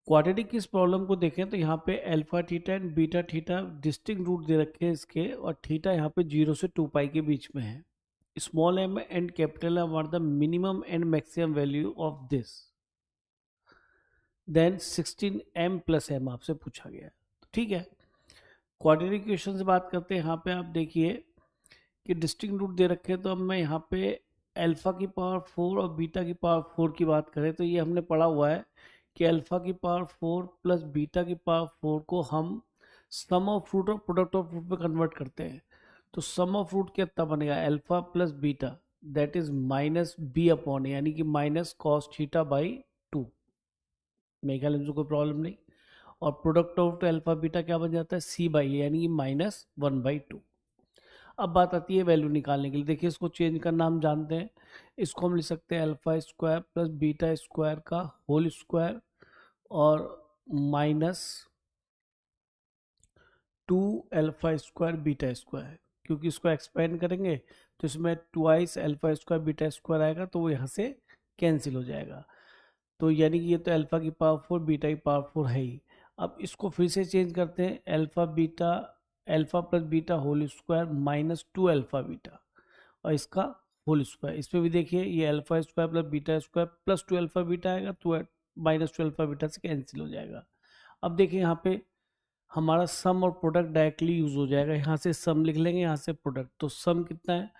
Quadratic की इस problem को देखें तो यहाँ पे alpha theta and beta theta distinct root दे रखे हैं इसके, और थीटा यहाँ पे 0 से 2 पाई के बीच में है। Small M and capital M are the minimum and maximum value of this, then 16 M plus M आपसे पूछा गया है। तो ठीक है, क्वाड्रेटिक इक्वेशन से बात करते हैं। यहाँ पे आप देखिए कि डिस्टिंक्ट रूट दे रखे हैं, तो अब मैं यहाँ पे अल्फा की पावर 4 और बीटा की पावर 4 की बात करें तो ये हमने पढ़ा हुआ है कि अल्फा की पावर 4 प्लस बीटा की पावर 4 को हम सम ऑफ रूट और प्रोडक्ट ऑफ रूट में कन्वर्ट करते हैं। तो सम ऑफ रूट कितना बनेगा, alpha plus beta, that is minus B upon, यानी कि माइनस कॉस थीटा बाई 2। मेरे ख्याल में कोई प्रॉब्लम नहीं। और प्रोडक्ट ऑफ अल्फा बीटा क्या बन जाता है, सी बाई ए, यानी कि माइनस 1/2। अब बात आती है वैल्यू निकालने के लिए। देखिए इसको चेंज करना हम जानते हैं, इसको हम लिख सकते हैं alpha square plus beta square का होल स्क्वायर और minus 2 alpha square beta square. क्योंकि इसको एक्सपेंड करेंगे तो इसमें twice alpha square beta square आएगा, तो वो यहाँ से कैंसिल हो जाएगा। तो यानी कि ये तो अल्फा की पावर 4 बीटा की पावर 4 है ही। अब इसको फिर से चेंज करते हैं, alpha plus beta whole square minus 2 alpha beta और इसका होल स्क्वायर। इसमें भी देखिए ये alpha square plus beta square plus 2 alpha beta आएगा, तो माइनस 2 अल्फा बीटा से कैंसिल हो जाएगा। अब देखिए यहाँ पे हमारा सम और प्रोडक्ट डायरेक्टली यूज हो जाएगा। यहाँ से सम लिख लेंगे, यहाँ से प्रोडक्ट। तो सम कितना है,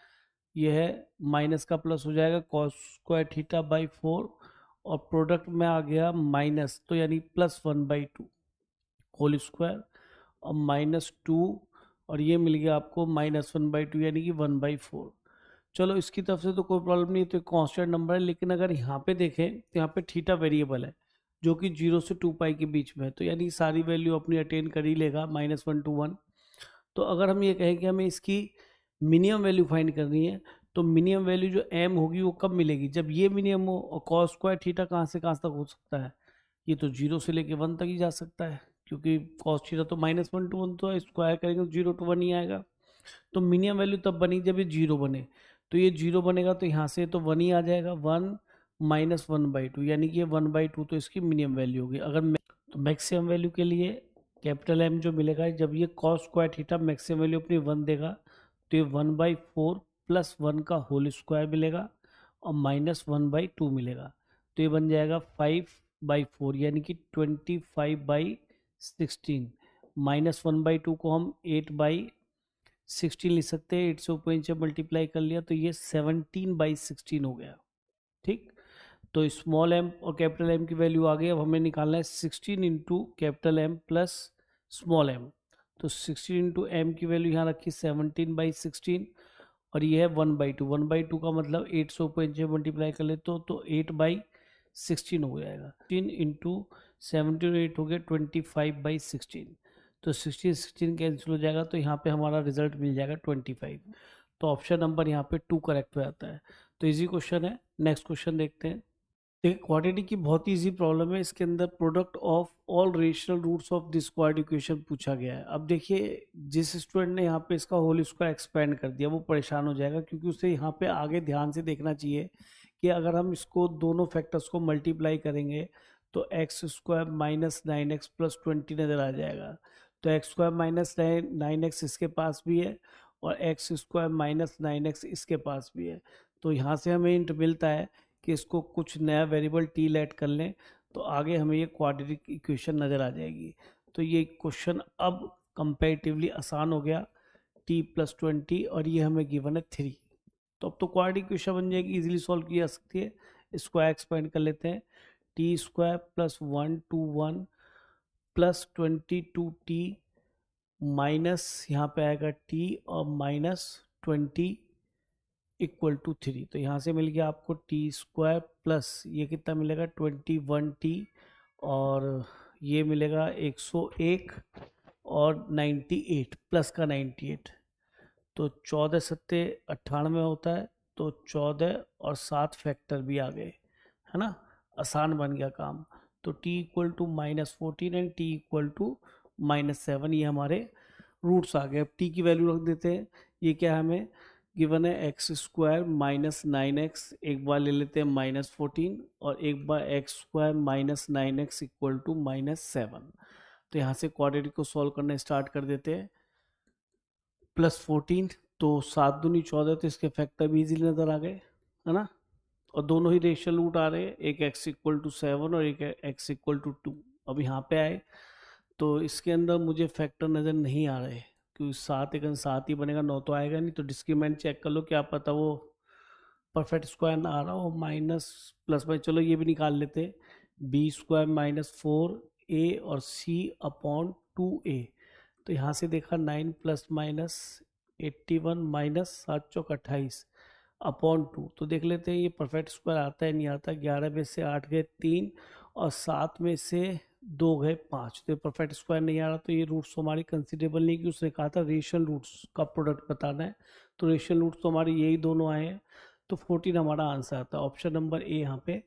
ये है माइनस का प्लस हो जाएगा कॉस स्क्वायर थीटा बाई 4, और प्रोडक्ट में आ गया माइनस, तो यानी प्लस 1/2 होल स्क्वायर और माइनस 2, और ये मिल गया आपको माइनस 1/2 यानी कि 1/4। चलो इसकी तरफ से तो कोई प्रॉब्लम नहीं, तो कांस्टेंट नंबर है। लेकिन अगर यहाँ पे देखें तो यहाँ पे थीटा वेरिएबल है जो कि 0 से 2 पाई के बीच में है, तो यानी सारी वैल्यू अपनी अटेन कर ही लेगा -1 to 1। तो अगर हम ये कहें कि हमें इसकी मिनिमम वैल्यू फाइंड करनी है, तो मिनिमम वैल्यू जो एम होगी वो कब मिलेगी, जब ये मिनिमम हो। और कॉस स्क्वायर थीटा कहाँ से कहाँ तक हो सकता है, ये तो 0 से लेके 1 तक ही जा सकता है, क्योंकि कॉस थीटा तो -1 to 1, तो स्क्वायर करेंगे तो 0 to 1 ही आएगा। तो मिनिमम वैल्यू तब बनी जब ये 0 बने, तो ये 0 बनेगा तो यहाँ से तो 1 ही आ जाएगा, 1 माइनस 1/2, यानी कि ये 1/2 तो इसकी मिनिमम वैल्यू होगी। अगर तो मैक्सिमम वैल्यू के लिए कैपिटल एम जो मिलेगा, जब ये cos square theta maximum value अपनी 1 देगा, तो ये 1/4 प्लस 1 का होल स्क्वायर मिलेगा और माइनस 1/2 मिलेगा, तो ये बन जाएगा 5/4 यानी कि 25/16। माइनस 1/2 को हम 8/16 लिख सकते हैं, 8 से ऊपर से मल्टीप्लाई कर लिया तो ये 17/16 हो गया। ठीक, तो स्मॉल एम और कैपिटल एम की वैल्यू आ गई। अब हमें निकालना है 16 into capital M plus small M. तो 16 इंटू एम की वैल्यू यहाँ रखी 17/16, और ये है 1/2। 1/2 का मतलब 8 से ऊपर इंच मल्टीप्लाई कर ले तो 8/16 हो जाएगा। 16 इंटू 17 8 हो गया 25/16, तो 16 कैंसिल हो जाएगा, तो यहाँ पे हमारा रिजल्ट मिल जाएगा 25। तो ऑप्शन नंबर यहाँ पे 2 करेक्ट हो जाता है। तो इजी क्वेश्चन है। नेक्स्ट क्वेश्चन देखते हैं। देखिए क्वाड्रेटिक की बहुत ही इजी प्रॉब्लम है। इसके अंदर product of all rational roots of this quadratic equation पूछा गया है। अब देखिए जिस स्टूडेंट ने यहाँ पे इसका होल स्क्वायर एक्सपेंड कर दिया वो परेशान हो जाएगा, क्योंकि उसे यहाँ पे आगे ध्यान से देखना चाहिए कि अगर हम इसको दोनों फैक्टर्स को मल्टीप्लाई करेंगे तो x square minus 9x plus 20 नज़र आ जाएगा। तो एक्स स्क्वायर माइनस 9x इसके पास भी है और एक्स स्क्वायर माइनस 9x इसके पास भी है। तो यहाँ से हमें हिंट मिलता है कि इसको कुछ नया वेरिएबल टी लेट कर लें तो आगे हमें ये क्वाड्रेटिक इक्वेशन नज़र आ जाएगी। तो ये क्वेश्चन अब कंपैरेटिवली आसान हो गया, t प्लस 20 और ये हमें गिवन है 3। तो अब तो क्वाड्रेटिक इक्वेशन बन जाएगी, इजीली सॉल्व की जा सकती है। स्क्वायर एक्सपेंड कर लेते हैं, T square plus 1 to 1 plus 22t minus यहाँ पे आएगा t और माइनस 20 इक्वल टू 3। तो यहाँ से मिल गया आपको टी स्क्वायर प्लस ये कितना मिलेगा 21t, और ये मिलेगा 101 और 98 प्लस का 98, तो 14 सत्ते 98 होता है। तो 14 और 7 फैक्टर भी आ गए, है ना, आसान बन गया काम। तो t equal to -14 and t equal to -7, ये हमारे रूट्स आ गए। अब t की वैल्यू रख देते हैं, ये क्या है हमें गिवन है एक्स स्क्वायर माइनस 9x, एक बार ले लेते हैं -14 और एक बार x square minus 9x equal to -7। तो यहाँ से क्वाड्रेटिक को सॉल्व करना स्टार्ट कर देते हैं। +14 तो 7 दूनी 14, तो इसके फैक्टर भी इजीली नज़र आ गए, है ना। और दोनों ही रेशियल रूट आ रहे हैं, एक x इक्वल टू 7 और एक x इक्वल टू 2। अब यहाँ पे आए तो इसके अंदर मुझे फैक्टर नज़र नहीं आ रहे, क्योंकि 7 एक 7 ही बनेगा, 9 तो आएगा नहीं। तो डिस्क्रीमेंट चेक कर लो, क्या पता वो परफेक्ट स्क्वायर ना आ रहा हो, माइनस प्लस बाई, चलो ये भी निकाल लेते। बी स्क्वायर -4a और c अपॉन 2a। तो यहाँ से देखा 9 प्लस माइनस 81 माइनस 7 चौक 28 अपॉन 2। तो देख लेते हैं ये परफेक्ट स्क्वायर आता है नहीं आता। 11 में से 8 गए 3 और 7 में से 2 गए 5, तो ये परफेक्ट स्क्वायर नहीं आ रहा। तो ये रूट्स हमारी कंसिडरेबल नहीं, कि उसने कहा था रेशियल रूट्स का प्रोडक्ट बताना है। तो रेशियल रूट्स तो हमारे यही दोनों आए हैं, तो 14 हमारा आंसर आता है। ऑप्शन नंबर ए यहाँ पे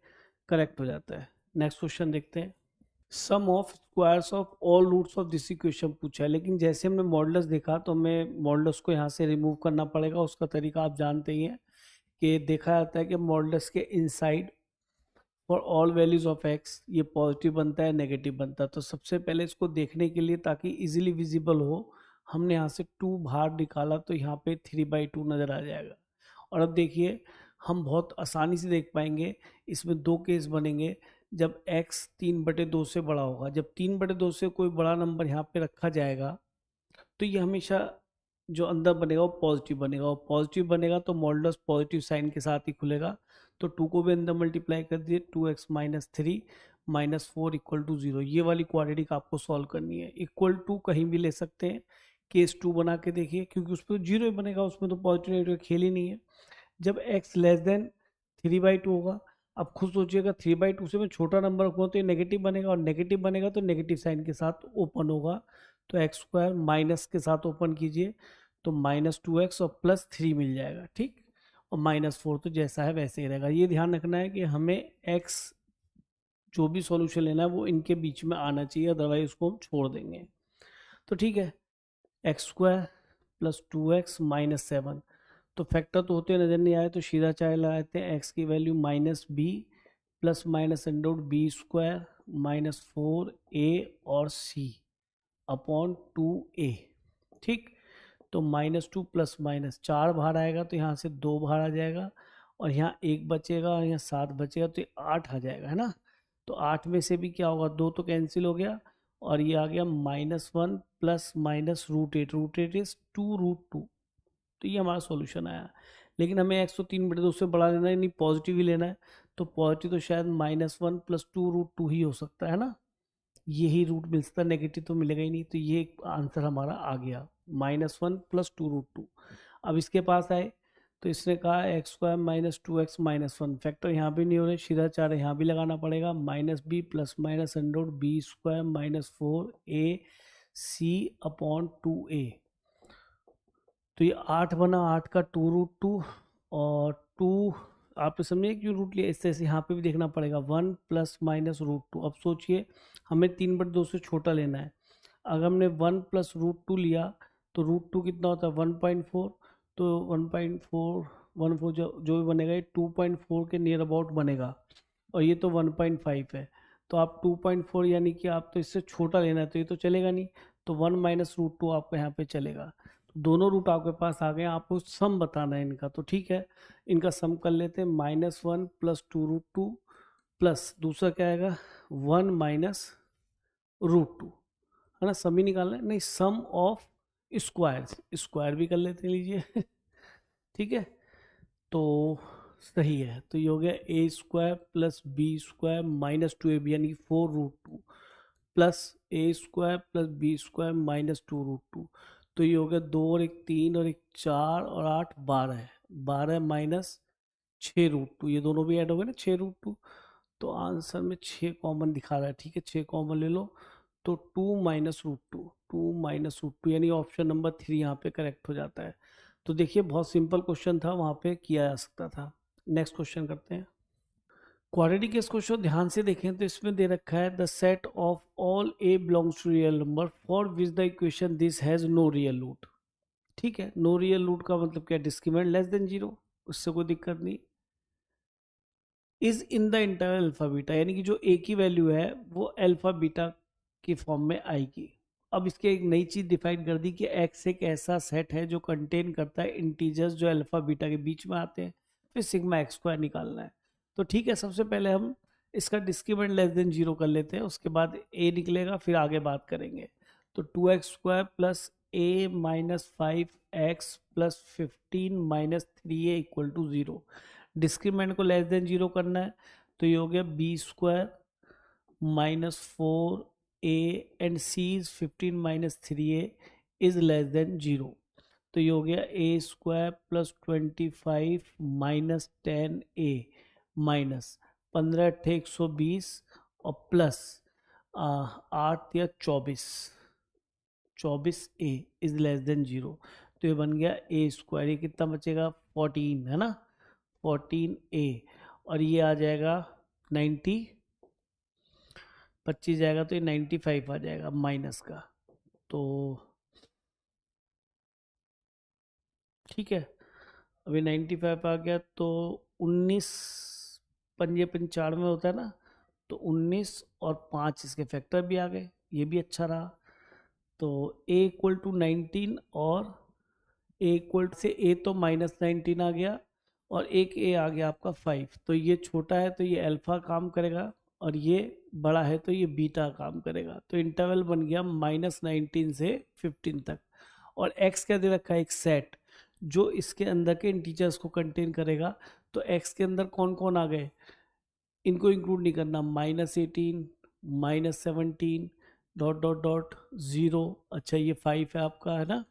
करेक्ट हो जाता है। नेक्स्ट क्वेश्चन देखते हैं। Sum of squares of all roots of this equation पूछा है, लेकिन जैसे हमने मॉडुलस देखा तो हमें मॉडुलस को यहाँ से रिमूव करना पड़ेगा। उसका तरीका आप जानते ही हैं कि देखा जाता है कि मॉडुलस के inside for all values of x ये पॉजिटिव बनता है, नेगेटिव बनता है। तो सबसे पहले इसको देखने के लिए, ताकि इजीली विजिबल हो, हमने यहाँ से 2 बाहर निकाला, तो यहाँ पे 3/2 नज़र आ जाएगा। और अब देखिए हम बहुत आसानी से देख पाएंगे, इसमें 2 केस बनेंगे। जब x 3/2 से बड़ा होगा, जब 3/2 से कोई बड़ा नंबर यहाँ पे रखा जाएगा, तो ये हमेशा जो अंदर बनेगा वो पॉजिटिव बनेगा, और पॉजिटिव बनेगा तो मॉडुलस पॉजिटिव साइन के साथ ही खुलेगा। तो 2 को भी अंदर मल्टीप्लाई कर दिए, 2x - 3 - 4 इक्वल टू 0। ये वाली क्वाड्रेटिक आपको सॉल्व करनी है। इक्वल टू कहीं भी ले सकते हैं, केस 2 बना के देखिए, क्योंकि उस पर 0 ही बनेगा, उसमें तो पॉजिटिव नेगेटिव खेल ही नहीं है। जब x लेस देन 3/2 होगा, अब खुद सोचिएगा 3/2 से मैं छोटा नंबर रखूँगा तो ये नेगेटिव बनेगा, और नेगेटिव बनेगा तो नेगेटिव साइन के साथ ओपन होगा। तो एक्स स्क्वायर माइनस के साथ ओपन कीजिए, तो -2x और +3 मिल जाएगा, ठीक। और -4 तो जैसा है वैसे ही रहेगा। ये ध्यान रखना है कि हमें x जो भी सॉल्यूशन लेना है वो इनके बीच में आना चाहिए, अदरवाइज उसको हम छोड़ देंगे। तो ठीक है, x² + 2x - 7, तो फैक्टर तो होते नज़र नहीं आए, तो सीधा चाहे लगाते हैं x की value -b plus minus √b² -4a और c अपॉन 2a, ठीक। तो -2 प्लस माइनस 4 बाहर आएगा, तो यहाँ से 2 बाहर आ जाएगा, और यहाँ 1 बचेगा और यहाँ 7 बचेगा, तो 8 आ जाएगा, है ना। तो 8 में से भी क्या होगा, 2 तो कैंसिल हो गया, और ये आ गया -1 प्लस माइनस √8, √8 इज 2√2। तो ये हमारा सॉल्यूशन आया। लेकिन हमें x को 3/2 से बढ़ा लेना है, नहीं पॉजिटिव ही लेना है। तो पॉजिटिव तो शायद -1 + 2√2 ही हो सकता है ना, यही रूट मिल सकता है, नेगेटिव तो मिलेगा ही नहीं। तो ये आंसर हमारा आ गया, -1 + 2√2। अब इसके पास आए तो इसने कहा x² - 2x - 1, फैक्टर यहाँ भी नहीं हो रहे, सीधा 4 यहाँ भी लगाना पड़ेगा, -b plus minus √b² - 4ac upon 2a। तो ये 8 बना, 8 का 2√2 और 2 आप समझिए क्यों रूट लिया, इस तरह से यहाँ पे भी देखना पड़ेगा 1 प्लस माइनस √2। अब सोचिए हमें 3/2 से छोटा लेना है। अगर हमने 1 प्लस √2 लिया तो √2 कितना होता है 1.4, तो 1.4 जो भी बनेगा ये 2.4 के नियर अबाउट बनेगा, और ये तो 1.5 है। तो आप 2.4 यानी कि आप तो इससे छोटा लेना है, तो ये तो चलेगा नहीं, तो 1 माइनस √2 आपको यहाँ पे चलेगा। दोनों रूट आपके पास आ गए, आपको सम बताना है इनका। तो ठीक है, इनका सम कर लेते हैं, -1 + 2√2 प्लस दूसरा क्या आएगा 1 माइनस √2, है ना। सम ही निकालना है, नहीं सम ऑफ स्क्वायर्स, स्क्वायर भी कर लेते हैं, लीजिए ठीक है। तो सही है, तो ये हो गया a² + b² - 2ab यानी 4√2 प्लस a² + b² - 2√2। तो ये हो गया 2 और 1 3 और 1 4 और 8 12 है, 12 माइनस 6√2, ये दोनों भी ऐड हो गए ना 6√2। तो आंसर में 6 कॉमन दिखा रहा है, ठीक है 6 कॉमन ले लो, तो 2 माइनस √2 यानी ऑप्शन नंबर 3 यहाँ पे करेक्ट हो जाता है। तो देखिए बहुत सिंपल क्वेश्चन था, वहाँ पे किया जा सकता था। नेक्स्ट क्वेश्चन करते हैं। क्वाड्रेटिक केस क्वेश्चन ध्यान से देखें तो इसमें दे रखा है the set of all a belongs to real number for which the equation this has no real root, ठीक है, नो रियल रूट का मतलब क्या, डिस्क्रिमिनेंट लेस देन 0, उससे कोई दिक्कत नहीं। Is in the interval alpha beta, यानी कि जो ए की वैल्यू है वो अल्फा बीटा की फॉर्म में आएगी। अब इसके एक नई चीज डिफाइन कर दी कि एक्स एक ऐसा सेट है जो कंटेन करता है इंटीजर्स जो अल्फा बीटा के बीच में आते हैं, फिर सिग्मा एक्स स्क्वायर निकालना है। तो ठीक है, सबसे पहले हम इसका डिस्क्रिमिनेंट लेस देन 0 कर लेते हैं, उसके बाद ए निकलेगा, फिर आगे बात करेंगे। तो 2x² plus A minus 5x plus 15 minus 3a equal to 0। Discriminant को लेस देन 0 करना है, तो ये हो गया b² minus 4a and c is 15 minus 3a is less than 0। तो ये हो गया a² plus 25 minus 10a minus 15 अट्ठे 120 और प्लस 8 या 24a इज लेस देन 0। तो ये बन गया a², ये कितना बचेगा 14 है ना, 14a, और ये आ जाएगा 90, 25 जाएगा तो ये 95 आ जाएगा माइनस का। तो ठीक है, अभी 95 आ गया, तो 19 पंजे 95 होता है ना, तो 19 और 5 इसके फैक्टर भी आ गए, ये भी अच्छा रहा। तो a इक्वल टू 19 और a इक्वल से a तो माइनस 19 आ गया, और एक a आ गया आपका 5। तो ये छोटा है तो ये अल्फा काम करेगा, और ये बड़ा है तो ये बीटा काम करेगा। तो इंटरवल बन गया -19 से 15 तक। और x क्या दे रखा है, एक सेट जो इसके अंदर के इंटीजर्स को कंटेन करेगा। तो x के अंदर कौन कौन आ गए, इनको इंक्लूड नहीं करना, -18 -17 डॉट डॉट डॉट 0, अच्छा ये 5 है आपका, है ना,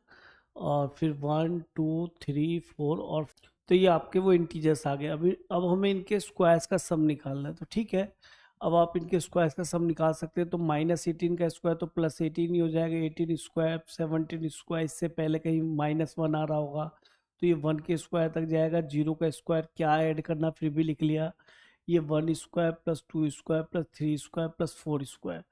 और फिर 1 2 3 4 और, तो ये आपके वो इंटीजर्स आ गए। अभी अब हमें इनके स्क्वायर्स का सम निकालना है, तो ठीक है, अब आप इनके स्क्वायर्स का सम निकाल सकते हैं। तो -18 का स्क्वायर तो +18 ही हो जाएगा, 18 स्क्वायर 17 स्क्वायर, इससे पहले कहीं -1 आ रहा होगा तो ये 1 के स्क्वायर तक जाएगा। 0 का स्क्वायर क्या ऐड करना, फिर भी लिख लिया, ये 1 square plus 2 square plus 3 square plus 4 square.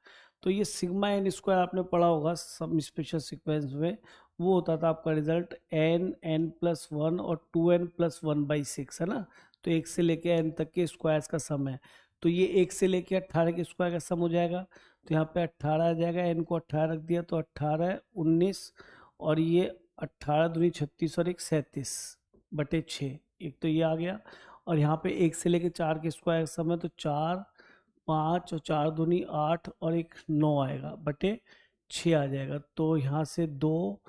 तो ये सिग्मा एन स्क्वायर आपने पढ़ा होगा सम स्पेशल सीक्वेंस में, वो होता था आपका रिजल्ट n+1 और 2n+1/6, है ना। तो 1 से लेके n तक के स्क्वायर्स का सम है। तो ये 1 से लेके 18 के स्क्वायर का सम हो जाएगा। तो यहाँ पे 18 आ जाएगा, n को 18 रख दिया तो 18 19, और ये 18 दूनी 36 और 1 37/6, एक तो ये आ गया। और यहाँ पे 1 से लेके 4 के स्क्वायर का सम है, तो 4 5 और 4 दूनी 8 और एक 9 आएगा बटे 6 आ जाएगा। तो यहाँ से 2,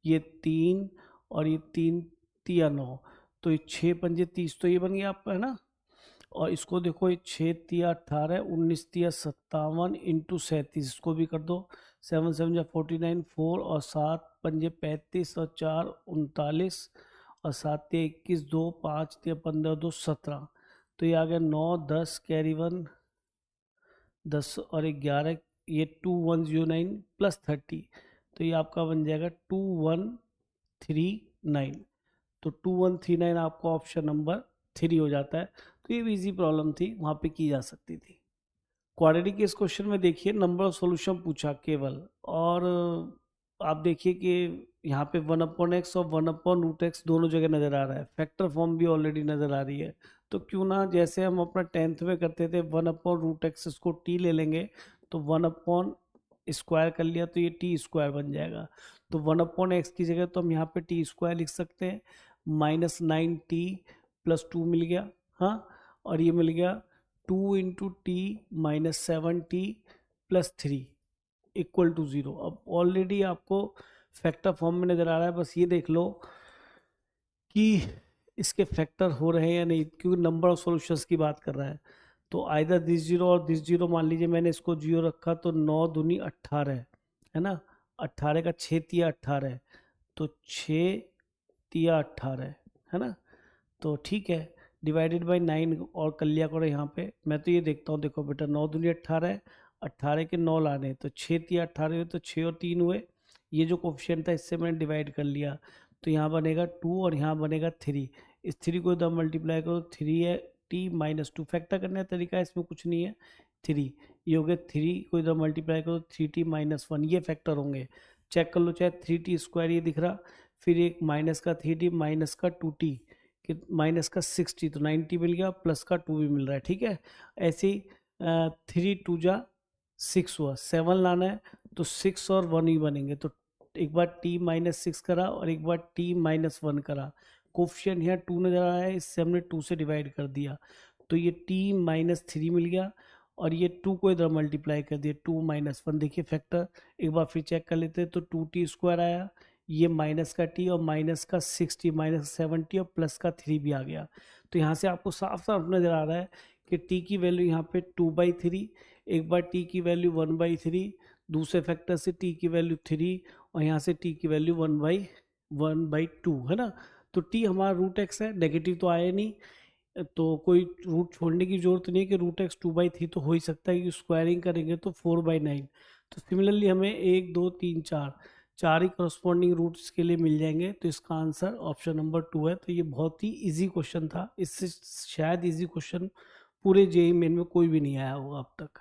ये 3 और ये 3 तिया 9, तो ये 6 पंजे 30, तो ये बन गया आपका, है ना। और इसको देखो, ये 6 तिया 18, 19 तिया 57 इंटू 37, इसको भी कर दो, 7 7 जा 49, 4 और 7 पंजे 35 और 4 39 और 7 तिया 21, 2 5 तिया 15, 2 17। तो ये आ गया 9 10 कैरी 1 10 और 11, ये 2109 प्लस 30, तो ये आपका बन जाएगा 2139। तो 2139 आपका ऑप्शन नंबर 3 हो जाता है। तो ये भी इजी प्रॉब्लम थी, वहाँ पे की जा सकती थी। क्वाड्रेटिक के इस क्वेश्चन में देखिए नंबर ऑफ सॉल्यूशन पूछा केवल, और आप देखिए कि यहाँ पे 1/x और 1/√x दोनों जगह नज़र आ रहा है, फैक्टर फॉर्म भी ऑलरेडी नज़र आ रही है। तो क्यों ना, जैसे हम अपना 10th में करते थे 1/√x, इसको t ले लेंगे, तो 1/स्क्वायर कर लिया तो ये t² बन जाएगा। तो 1/x की जगह तो हम यहाँ पे t² लिख सकते हैं, -9t + 2 मिल गया, हाँ, और ये मिल गया 2 × t - 7t + 3 इक्वल टू 0। अब ऑलरेडी आपको फैक्टर फॉर्म में नज़र आ रहा है, बस ये देख लो कि इसके फैक्टर हो रहे हैं या नहीं, क्योंकि नंबर ऑफ सॉल्यूशंस की बात कर रहा है। तो आइदर दिस 0 और दिस 0, मान लीजिए मैंने इसको 0 रखा, तो 9 दूनी 18 है ना, 18 का 6 तिया 18, तो 6 तिया 18, है ना। तो ठीक है, डिवाइडेड बाई 9 और कर लिया करो यहाँ पे। मैं तो ये देखता हूँ, देखो बेटा, 9 दूनी 18, 18 के 9 लाने, तो 6 तिया 18 हुए, तो 6 और 3 हुए, ये जो कोफिशिएंट था इससे मैंने डिवाइड कर लिया, तो यहाँ बनेगा 2 और यहाँ बनेगा 3। इस 3 को इधर मल्टीप्लाई करो, 3 है t - 2, फैक्टर करने का तरीका है, इसमें कुछ नहीं है। 3 ये हो गया, 3 को इधर मल्टीप्लाई करो, 3t - 1, ये फैक्टर होंगे, चेक कर लो, चाहे 3t² ये दिख रहा, फिर एक माइनस का 3t माइनस का 2t कि माइनस का 6t, तो 90 मिल गया, प्लस का 2 भी मिल रहा है, ठीक है। ऐसे ही 3 2 जा 6 हुआ, 7 लाना है तो 6 और 1 ही बनेंगे, तो एक बार t माइनस 6 करा और एक बार t माइनस 1 करा, कोफिशिएंट यहाँ 2 नजर आ रहा है, इससे हमने 2 से डिवाइड कर दिया, तो ये t माइनस 3 मिल गया, और ये 2 को इधर मल्टीप्लाई कर दिया, 2 माइनस 1, देखिए फैक्टर एक बार फिर चेक कर लेते हैं, तो 2t स्क्वायर आया, ये माइनस का t और माइनस का 6t माइनस 7t और प्लस का 3 भी आ गया। तो यहाँ से आपको साफ साफ नजर आ रहा है कि t की वैल्यू यहाँ पे 2/3, एक बार t की वैल्यू 1/3, दूसरे फैक्टर से t की वैल्यू 3 और यहाँ से t की वैल्यू 1/2 है ना। तो t हमारा रूट एक्स है, नेगेटिव तो आया नहीं, तो कोई रूट छोड़ने की जरूरत नहीं है कि रूट एक्स 2/3 तो हो ही सकता है कि स्क्वायरिंग करेंगे तो 4/9। तो सिमिलरली हमें 1 2 3 4 ही करस्पॉन्डिंग रूट्स के लिए मिल जाएंगे, तो इसका आंसर ऑप्शन नंबर 2 है। तो ये बहुत ही इजी क्वेश्चन था, इससे शायद इजी क्वेश्चन पूरे जेईई मेन में कोई भी नहीं आया होगा अब तक।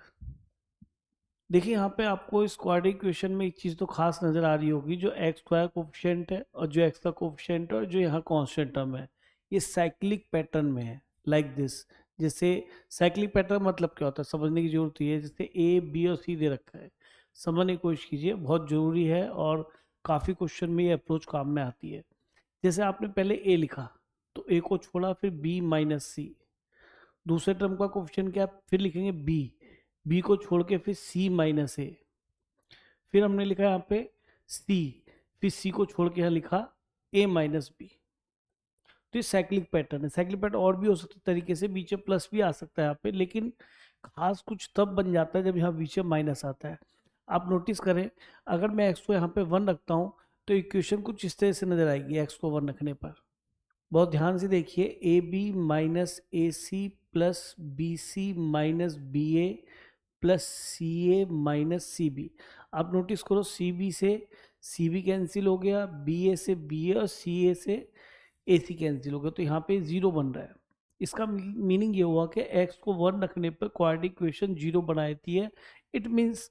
देखिए यहाँ पे आपको इस क्वाड्रेटिक इक्वेशन में एक चीज़ तो खास नज़र आ रही होगी, जो एक्स स्क्वायर कोफिशिएंट है और जो एक्स का कोफिशिएंट है और जो यहाँ कांस्टेंट टर्म है, ये साइक्लिक पैटर्न में है, लाइक दिस। जैसे साइक्लिक पैटर्न मतलब क्या होता है समझने की जरूरत है, जैसे ए बी और सी दे रखा है, समझने की कोशिश कीजिए, बहुत ज़रूरी है और काफ़ी क्वेश्चन में ये अप्रोच काम में आती है। जैसे आपने पहले ए लिखा तो ए को छोड़ा, फिर बी माइनस सी, दूसरे टर्म का कोफिशिएंट क्या, फिर लिखेंगे बी को छोड़ के फिर सी माइनस ए, फिर हमने लिखा यहाँ पे सी, फिर सी को छोड़ के यहाँ लिखा ए माइनस बी। तो ये साइक्लिक पैटर्न है। साइक्लिक पैटर्न और भी हो सकते तरीके से, बीच में प्लस भी आ सकता है यहाँ पे, लेकिन खास कुछ तब बन जाता है जब यहाँ बीच में माइनस आता है। आप नोटिस करें, अगर मैं एक्स को यहाँ पे 1 रखता हूँ तो इक्वेशन कुछ इस तरह से नजर आएगी एक्स को 1 रखने पर। बहुत ध्यान से देखिए, A B minus A C plus B C minus B A plus C A minus C B. आप नोटिस करो, सी बी से सी बी कैंसिल हो गया, बी ए से बी ए और सी ए से ए सी कैंसिल हो गया, तो यहाँ पे 0 बन रहा है। इसका मीनिंग ये हुआ कि x को 1 रखने पर क्वाड्रेटिक इक्वेशन 0 बना देती है। It means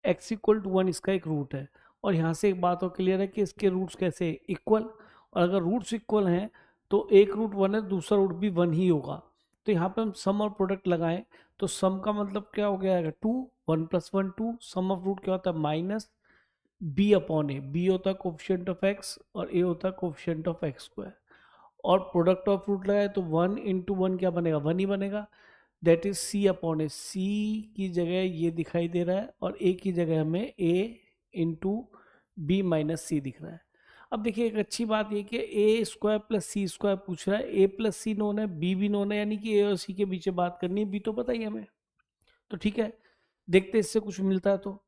x equal to 1 इसका एक रूट है। और यहाँ से एक बात और क्लियर है कि इसके रूट्स कैसे इक्वल, और अगर रूट्स इक्वल हैं तो एक रूट 1 है, दूसरा रूट भी 1 ही होगा। तो यहाँ पे हम सम और प्रोडक्ट लगाएं तो सम का मतलब क्या हो गया, 2 1 + 1 2, सम ऑफ रूट क्या होता है माइनस बी अपॉन ए, बी होता है कोफिशिएंट ऑफ एक्स और ए होता है कोफिशिएंट ऑफ एक्स स्क्वायर, और प्रोडक्ट ऑफ रूट लगाए तो 1 × 1 क्या बनेगा, 1 ही बनेगा, दैट इज सी अपॉन ए। सी की जगह ये दिखाई दे रहा है और ए की जगह हमें ए × बी माइनस सी दिख रहा है। अब देखिए एक अच्छी बात ये कि ए स्क्वायर प्लस सी स्क्वायर पूछ रहा है, ए प्लस सी नोन है, बी भी नोन है, यानी कि ए और सी के बीच में बात करनी है, बी तो पता ही हमें, तो ठीक है, देखते इससे कुछ मिलता है तो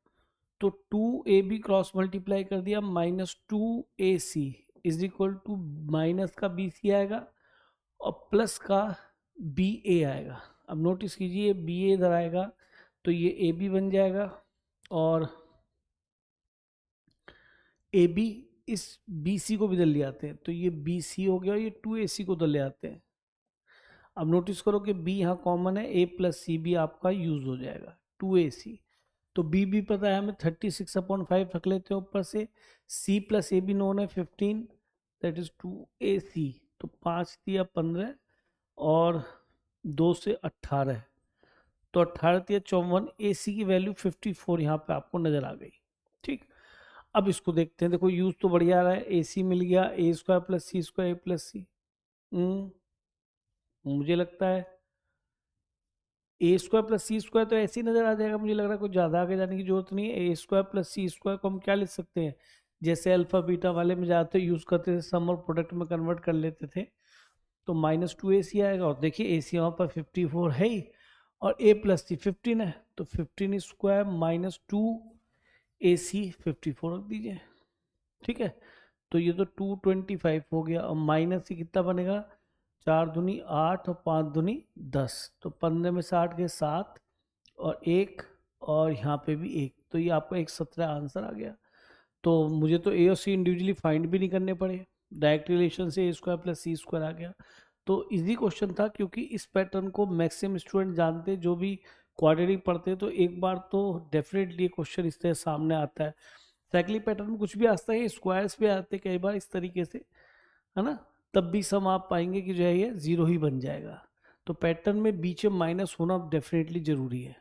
2ab क्रॉस मल्टीप्लाई कर दिया, -2ac is equal to minus का bc आएगा और प्लस का ba आएगा। अब नोटिस कीजिए ba इधर आएगा तो ये ab बन जाएगा और ab इस bc को भी इधर ले आते हैं तो ये bc हो गया और ये 2ac को इधर ले आते हैं। अब नोटिस करो कि b यहाँ कॉमन है, a + cb आपका यूज हो जाएगा 2ac, तो b भी पता है हमें 36/5 रख लेते हैं ऊपर से, c + a भी नोन है 15, दैट इज 2ac, तो 5 × 15 और 2 से 18, तो 18 × 54, ac की वैल्यू 54 यहाँ पे आपको नजर आ गई। ठीक, अब इसको देखते हैं, देखो यूज तो बढ़िया रहा है, ac मिल गया, a² + c² a + c, मुझे लगता है a² + c² तो ऐसे ही नजर आ जाएगा, मुझे लग रहा है कुछ ज़्यादा आगे जाने की जरूरत नहीं है। a² + c² को हम क्या लिख सकते हैं, जैसे अल्फा बीटा वाले में ज़्यादातर यूज़ करते थे, सम और प्रोडक्ट में कन्वर्ट कर लेते थे, तो -2ac आएगा, और देखिए ac वहाँ पर 54 है ही और a + c 15 है, तो 15² -2ac 54 रख दीजिए। ठीक है, तो ये तो 225 हो गया, और माइनस से कितना बनेगा, 4 दूनी 8 और 5 दूनी 10, तो 15 में से 8 गए 7 और 1 और यहाँ पे भी 1, तो ये आपका 117 आंसर आ गया। तो मुझे तो ए और सी इंडिविजुअली फाइंड भी नहीं करने पड़े, डायरेक्ट रिलेशन से a² + c² आ गया। तो इजी क्वेश्चन था, क्योंकि इस पैटर्न को मैक्सिमम स्टूडेंट जानते, जो भी क्वाड्रेटिक पढ़ते, तो एक बार तो डेफिनेटली क्वेश्चन इस तरह सामने आता है। साइक्लिक पैटर्न में कुछ भी आता है, स्क्वायर्स भी आते कई बार इस तरीके से, है ना, तब भी सम आप पाएंगे कि जो है ये 0 ही बन जाएगा। तो पैटर्न में बीच में माइनस होना डेफिनेटली जरूरी है।